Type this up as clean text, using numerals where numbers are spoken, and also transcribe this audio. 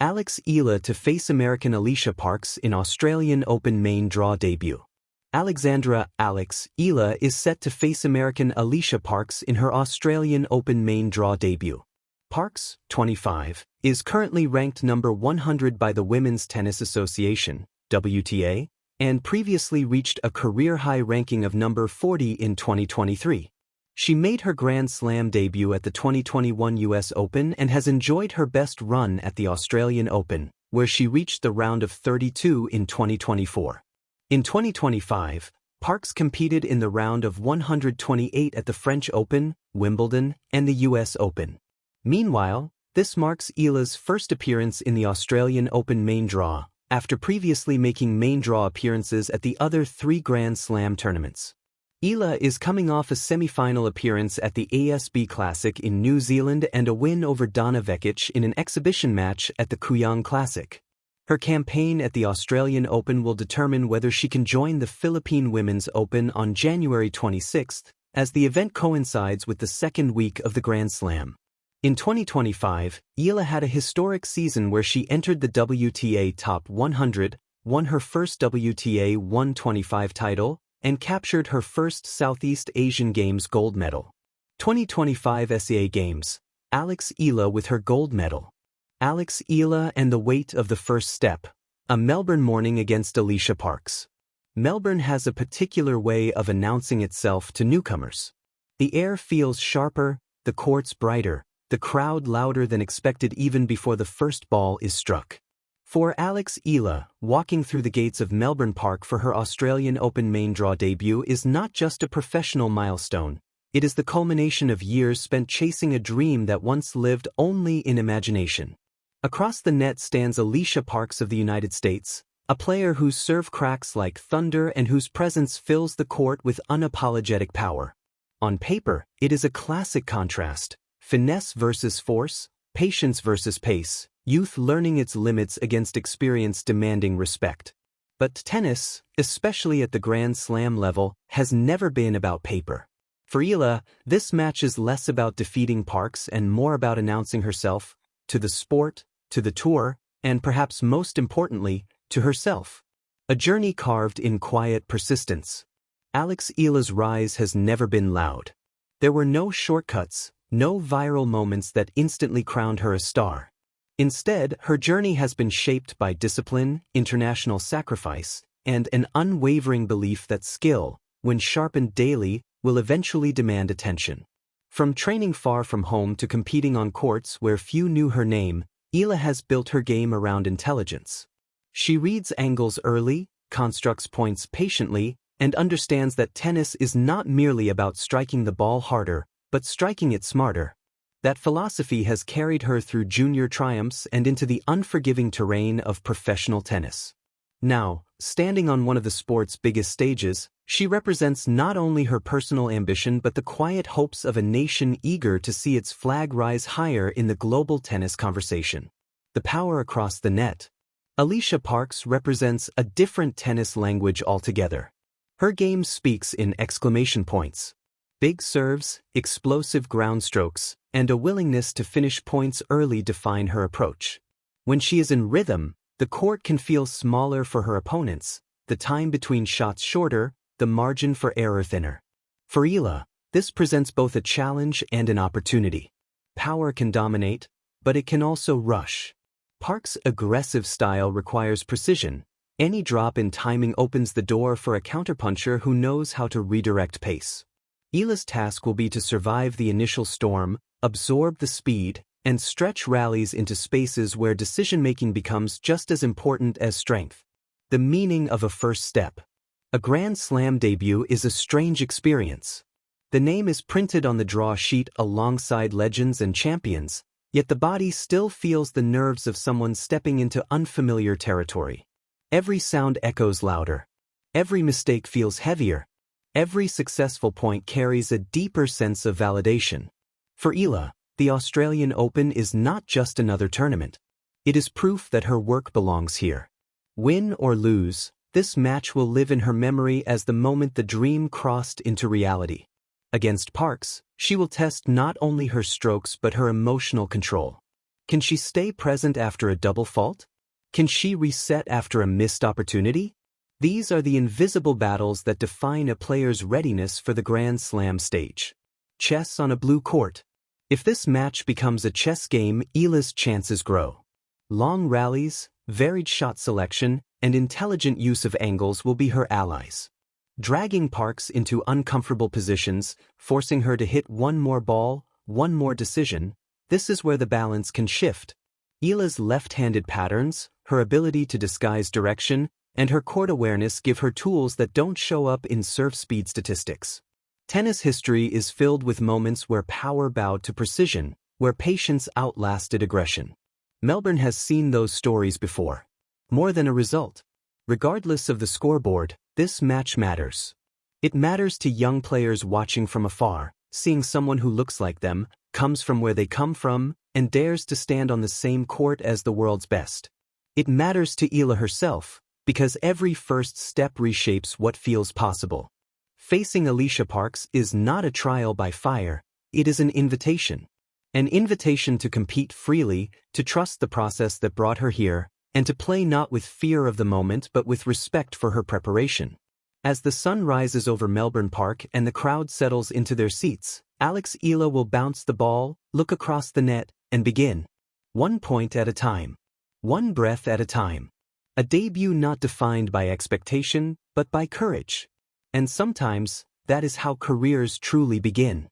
Eala to face American Alycia Parks in Australian Open main draw debut. Eala is set to face American Alycia Parks in her Australian Open main draw debut. Parks, 25, is currently ranked number 100 by the Women's Tennis Association, WTA, and previously reached a career-high ranking of number 40 in 2023. She made her Grand Slam debut at the 2021 US Open and has enjoyed her best run at the Australian Open, where she reached the round of 32 in 2024. In 2025, Parks competed in the round of 128 at the French Open, Wimbledon, and the US Open. Meanwhile, this marks Eala's first appearance in the Australian Open main draw, after previously making main draw appearances at the other 3 Grand Slam tournaments. Eala is coming off a semi-final appearance at the ASB Classic in New Zealand and a win over Donna Vekic in an exhibition match at the Kooyong Classic. Her campaign at the Australian Open will determine whether she can join the Philippine Women's Open on January 26, as the event coincides with the second week of the Grand Slam. In 2025, Eala had a historic season where she entered the WTA Top 100, won her first WTA 125 title, and captured her first Southeast Asian Games gold medal. 2025 SEA Games, Eala with her gold medal. Eala and the weight of the first step, a Melbourne morning against Alycia Parks. Melbourne has a particular way of announcing itself to newcomers. The air feels sharper, the courts brighter, the crowd louder than expected even before the first ball is struck. For Eala, walking through the gates of Melbourne Park for her Australian Open main draw debut is not just a professional milestone, it is the culmination of years spent chasing a dream that once lived only in imagination. Across the net stands Alycia Parks of the United States, a player whose serve cracks like thunder and whose presence fills the court with unapologetic power. On paper, it is a classic contrast: finesse versus force, patience versus pace, youth learning its limits against experience demanding respect. But tennis, especially at the Grand Slam level, has never been about paper. For Eala, this match is less about defeating Parks and more about announcing herself, to the sport, to the tour, and perhaps most importantly, to herself. A journey carved in quiet persistence. Eala's rise has never been loud. There were no shortcuts, no viral moments that instantly crowned her a star. Instead, her journey has been shaped by discipline, international sacrifice, and an unwavering belief that skill, when sharpened daily, will eventually demand attention. From training far from home to competing on courts where few knew her name, Eala has built her game around intelligence. She reads angles early, constructs points patiently, and understands that tennis is not merely about striking the ball harder, but striking it smarter. That philosophy has carried her through junior triumphs and into the unforgiving terrain of professional tennis. Now, standing on one of the sport's biggest stages, she represents not only her personal ambition but the quiet hopes of a nation eager to see its flag rise higher in the global tennis conversation. The power across the net. Alycia Parks represents a different tennis language altogether. Her game speaks in exclamation points. Big serves, explosive ground strokes, and a willingness to finish points early define her approach. When she is in rhythm, the court can feel smaller for her opponents, the time between shots shorter, the margin for error thinner. For Eala, this presents both a challenge and an opportunity. Power can dominate, but it can also rush. Parks' aggressive style requires precision. Any drop in timing opens the door for a counterpuncher who knows how to redirect pace. Eala's task will be to survive the initial storm, absorb the speed, and stretch rallies into spaces where decision-making becomes just as important as strength. The meaning of a first step. A Grand Slam debut is a strange experience. The name is printed on the draw sheet alongside legends and champions, yet the body still feels the nerves of someone stepping into unfamiliar territory. Every sound echoes louder. Every mistake feels heavier. Every successful point carries a deeper sense of validation. For Eala, the Australian Open is not just another tournament. It is proof that her work belongs here. Win or lose, this match will live in her memory as the moment the dream crossed into reality. Against Parks, she will test not only her strokes but her emotional control. Can she stay present after a double fault? Can she reset after a missed opportunity? These are the invisible battles that define a player's readiness for the Grand Slam stage. Chess on a blue court. If this match becomes a chess game, Eala's chances grow. Long rallies, varied shot selection, and intelligent use of angles will be her allies. Dragging Parks into uncomfortable positions, forcing her to hit one more ball, one more decision, this is where the balance can shift. Eala's left-handed patterns, her ability to disguise direction, and her court awareness give her tools that don't show up in serve speed statistics. Tennis history is filled with moments where power bowed to precision, where patience outlasted aggression. Melbourne has seen those stories before. More than a result. Regardless of the scoreboard, this match matters. It matters to young players watching from afar, seeing someone who looks like them, comes from where they come from, and dares to stand on the same court as the world's best. It matters to Eala herself, because every first step reshapes what feels possible. Facing Alycia Parks is not a trial by fire, it is an invitation. An invitation to compete freely, to trust the process that brought her here, and to play not with fear of the moment but with respect for her preparation. As the sun rises over Melbourne Park and the crowd settles into their seats, Eala will bounce the ball, look across the net, and begin. 1 point at a time. 1 breath at a time. A debut not defined by expectation, but by courage. And sometimes, that is how careers truly begin.